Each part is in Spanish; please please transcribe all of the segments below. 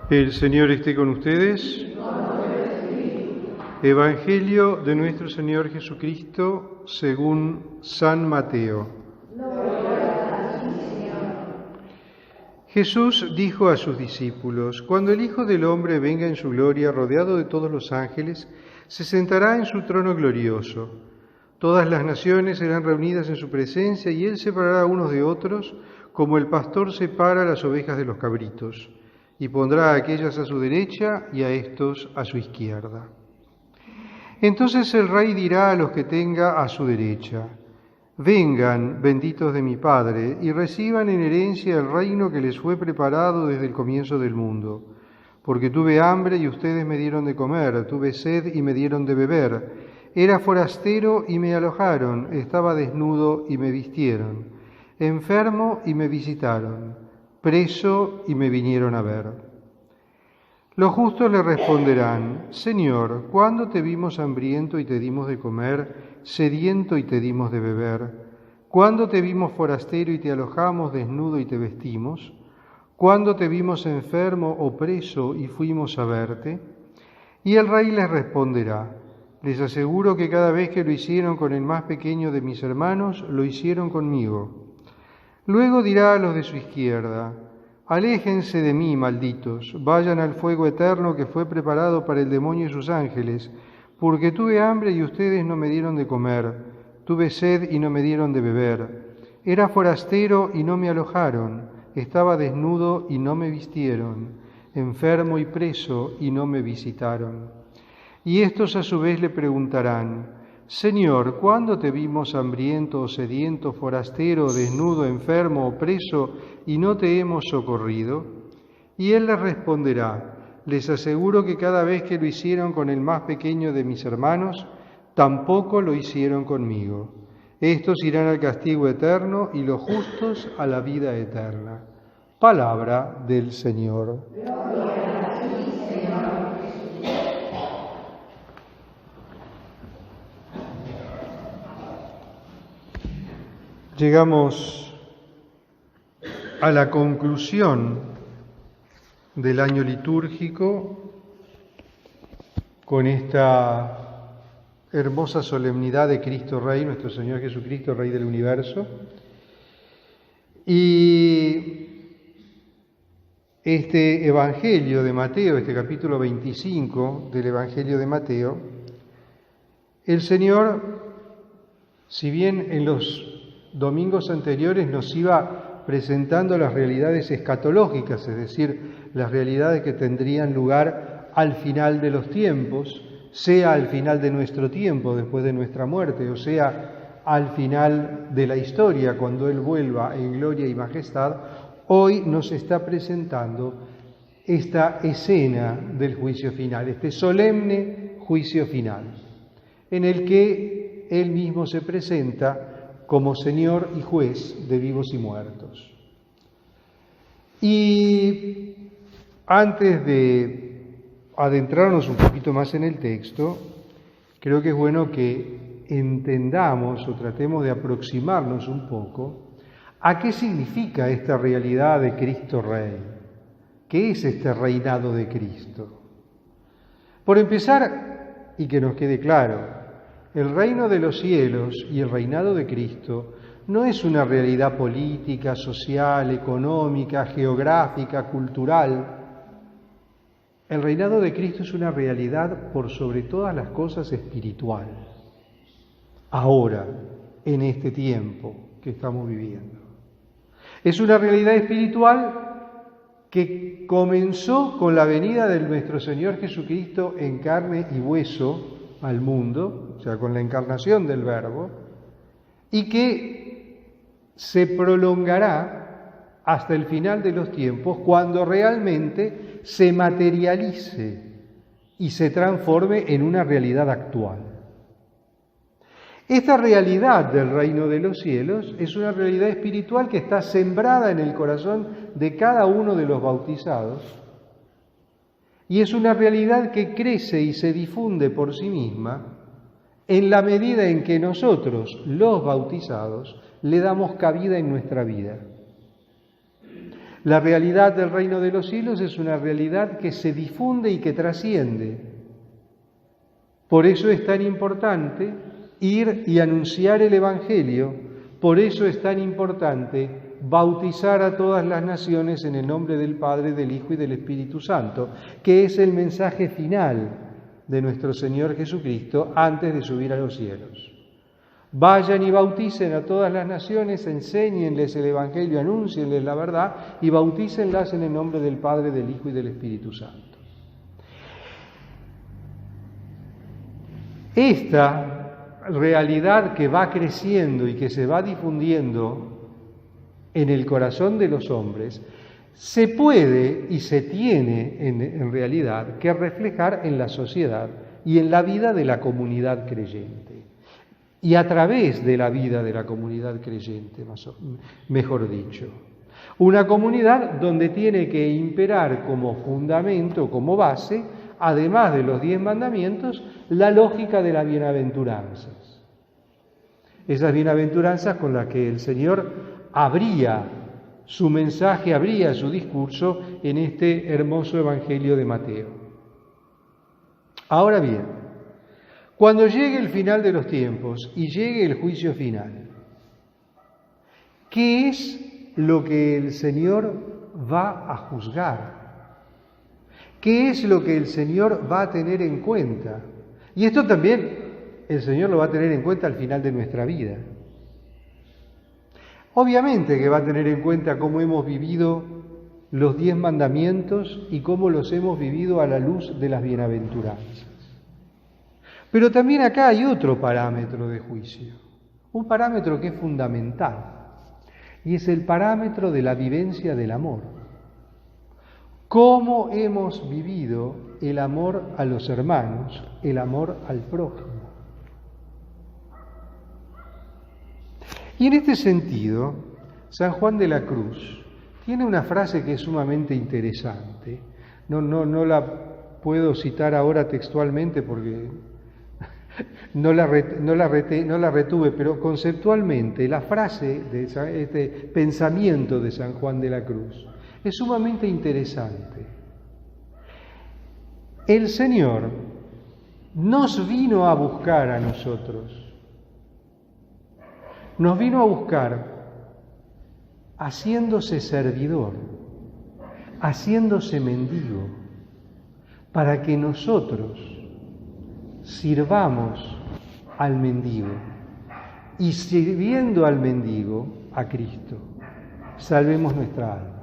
El Señor esté con ustedes. Evangelio de nuestro Señor Jesucristo según San Mateo. Jesús dijo a sus discípulos: Cuando el Hijo del Hombre venga en su gloria, rodeado de todos los ángeles, se sentará en su trono glorioso. Todas las naciones serán reunidas en su presencia, y Él separará a unos de otros, como el pastor separa las ovejas de los cabritos, y pondrá a aquellas a su derecha y a estos a su izquierda. Entonces el Rey dirá a los que tenga a su derecha: Vengan, benditos de mi Padre, y reciban en herencia el reino que les fue preparado desde el comienzo del mundo. Porque tuve hambre y ustedes me dieron de comer, tuve sed y me dieron de beber, era forastero y me alojaron, estaba desnudo y me vistieron, enfermo y me visitaron, preso y me vinieron a ver. Los justos le responderán: Señor, ¿cuándo te vimos hambriento y te dimos de comer, sediento y te dimos de beber? ¿Cuándo te vimos forastero y te alojamos, desnudo y te vestimos? ¿Cuándo te vimos enfermo o preso y fuimos a verte? Y el Rey les responderá: Les aseguro que cada vez que lo hicieron con el más pequeño de mis hermanos, lo hicieron conmigo. Luego dirá a los de su izquierda: Aléjense de mí, malditos, vayan al fuego eterno que fue preparado para el demonio y sus ángeles, porque tuve hambre y ustedes no me dieron de comer, tuve sed y no me dieron de beber, era forastero y no me alojaron, estaba desnudo y no me vistieron, enfermo y preso y no me visitaron. Y estos a su vez le preguntarán: Señor, ¿cuándo te vimos hambriento o sediento, forastero, desnudo, enfermo o preso, y no te hemos socorrido? Y él les responderá: Les aseguro que cada vez que lo hicieron con el más pequeño de mis hermanos, tampoco lo hicieron conmigo. Estos irán al castigo eterno y los justos a la vida eterna. Palabra del Señor. Llegamos a la conclusión del año litúrgico con esta hermosa solemnidad de Cristo Rey, nuestro Señor Jesucristo, Rey del universo. Y este Evangelio de Mateo, este capítulo 25 del Evangelio de Mateo, el Señor, si bien en los domingos anteriores nos iba presentando las realidades escatológicas, es decir, las realidades que tendrían lugar al final de los tiempos, sea al final de nuestro tiempo, después de nuestra muerte, o sea al final de la historia, cuando Él vuelva en gloria y majestad, hoy nos está presentando esta escena del juicio final, este solemne juicio final, en el que Él mismo se presenta como Señor y Juez de vivos y muertos. Y antes de adentrarnos un poquito más en el texto, creo que es bueno que entendamos o tratemos de aproximarnos un poco a qué significa esta realidad de Cristo Rey. ¿Qué es este reinado de Cristo? Por empezar, y que nos quede claro, el reino de los cielos y el reinado de Cristo no es una realidad política, social, económica, geográfica, cultural. El reinado de Cristo es una realidad por sobre todas las cosas espiritual. Ahora, en este tiempo que estamos viviendo. Es una realidad espiritual que comenzó con la venida de nuestro Señor Jesucristo en carne y hueso al mundo, o sea, con la encarnación del Verbo, y que se prolongará hasta el final de los tiempos, cuando realmente se materialice y se transforme en una realidad actual. Esta realidad del reino de los cielos es una realidad espiritual que está sembrada en el corazón de cada uno de los bautizados, y es una realidad que crece y se difunde por sí misma en la medida en que nosotros, los bautizados, le damos cabida en nuestra vida. La realidad del reino de los cielos es una realidad que se difunde y que trasciende. Por eso es tan importante ir y anunciar el Evangelio. Por eso es tan importante bautizar a todas las naciones en el nombre del Padre, del Hijo y del Espíritu Santo, que es el mensaje final de nuestro Señor Jesucristo antes de subir a los cielos. Vayan y bauticen a todas las naciones, enséñenles el Evangelio, anúncienles la verdad y bautícenlas en el nombre del Padre, del Hijo y del Espíritu Santo. Esta realidad que va creciendo y que se va difundiendo en el corazón de los hombres, se puede y se tiene en realidad que reflejar en la sociedad y en la vida de la comunidad creyente. Y a través de la vida de la comunidad creyente, mejor dicho. Una comunidad donde tiene que imperar como fundamento, como base, además de los 10 mandamientos, la lógica de las bienaventuranzas. Esas bienaventuranzas con las que el Señor abría su mensaje, abría su discurso en este hermoso Evangelio de Mateo. Ahora bien, cuando llegue el final de los tiempos y llegue el juicio final, ¿qué es lo que el Señor va a juzgar? ¿Qué es lo que el Señor va a tener en cuenta? Y esto también el Señor lo va a tener en cuenta al final de nuestra vida. Obviamente que va a tener en cuenta cómo hemos vivido los 10 mandamientos y cómo los hemos vivido a la luz de las bienaventuranzas. Pero también acá hay otro parámetro de juicio, un parámetro que es fundamental, y es el parámetro de la vivencia del amor. ¿Cómo hemos vivido el amor a los hermanos, el amor al prójimo? Y en este sentido, San Juan de la Cruz tiene una frase que es sumamente interesante. No la puedo citar ahora textualmente porque no la retuve, pero conceptualmente la frase de este pensamiento de San Juan de la Cruz es sumamente interesante. El Señor nos vino a buscar a nosotros, nos vino a buscar haciéndose servidor, haciéndose mendigo, para que nosotros sirvamos al mendigo y sirviendo al mendigo, a Cristo, salvemos nuestra alma.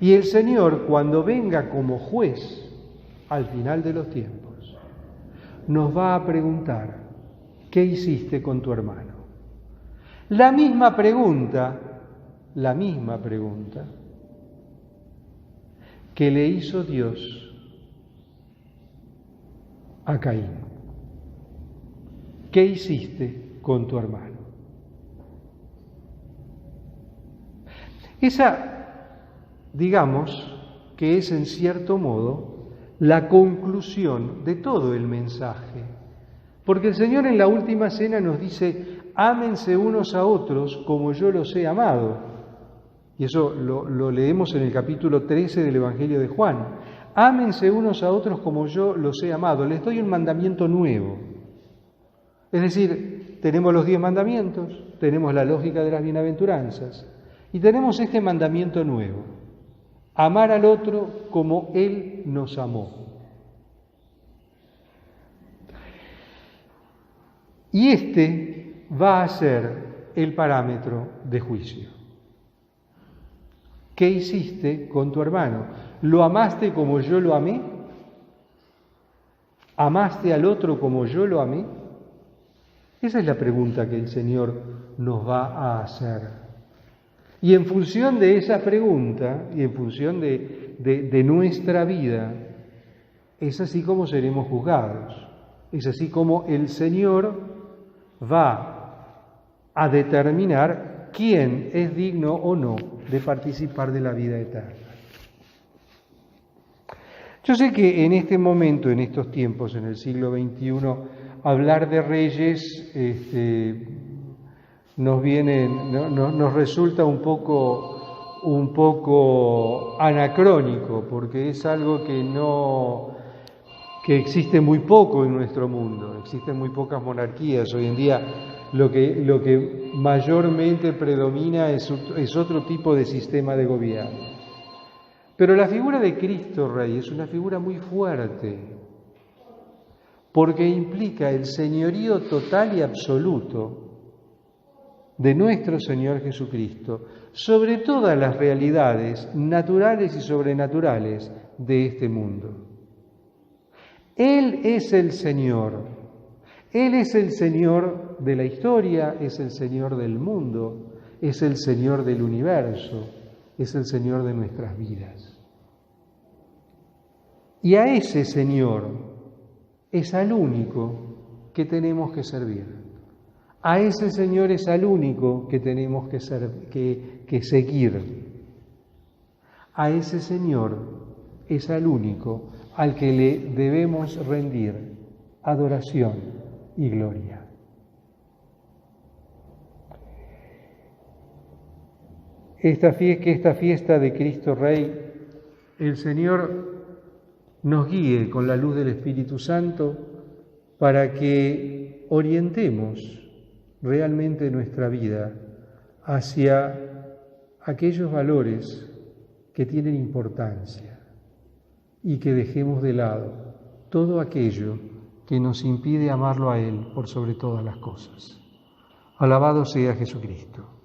Y el Señor, cuando venga como juez al final de los tiempos, nos va a preguntar, ¿qué hiciste con tu hermano? La misma pregunta que le hizo Dios a Caín. ¿Qué hiciste con tu hermano? Esa, digamos, que es en cierto modo la conclusión de todo el mensaje. Porque el Señor en la última cena nos dice, ámense unos a otros como yo los he amado. Y eso lo leemos en el capítulo 13 del Evangelio de Juan. Ámense unos a otros como yo los he amado. Les doy un mandamiento nuevo. Es decir, tenemos los 10 mandamientos, tenemos la lógica de las bienaventuranzas y tenemos este mandamiento nuevo. Amar al otro como Él nos amó. Y este va a ser el parámetro de juicio. ¿Qué hiciste con tu hermano? ¿Lo amaste como yo lo amé? ¿Amaste al otro como yo lo amé? Esa es la pregunta que el Señor nos va a hacer. Y en función de esa pregunta y en función de nuestra vida, es así como seremos juzgados. Es así como el Señor va a determinar quién es digno o no de participar de la vida eterna. Yo sé que en este momento, en estos tiempos, en el siglo XXI, hablar de reyes nos resulta un poco un poco anacrónico, porque es algo que existe muy poco en nuestro mundo. Existen muy pocas monarquías. Hoy en día lo que mayormente predomina es otro tipo de sistema de gobierno. Pero la figura de Cristo Rey es una figura muy fuerte, porque implica el señorío total y absoluto de nuestro Señor Jesucristo sobre todas las realidades naturales y sobrenaturales de este mundo. Él es el Señor. Él es el Señor de la historia, es el Señor del mundo, es el Señor del universo, es el Señor de nuestras vidas. Y a ese Señor es al único que tenemos que servir. A ese Señor es al único que tenemos que seguir. A ese Señor es al único al que le debemos rendir adoración y gloria. Que esta fiesta de Cristo Rey, el Señor nos guíe con la luz del Espíritu Santo para que orientemos realmente nuestra vida hacia aquellos valores que tienen importancia y que dejemos de lado todo aquello que nos impide amarlo a Él por sobre todas las cosas. Alabado sea Jesucristo.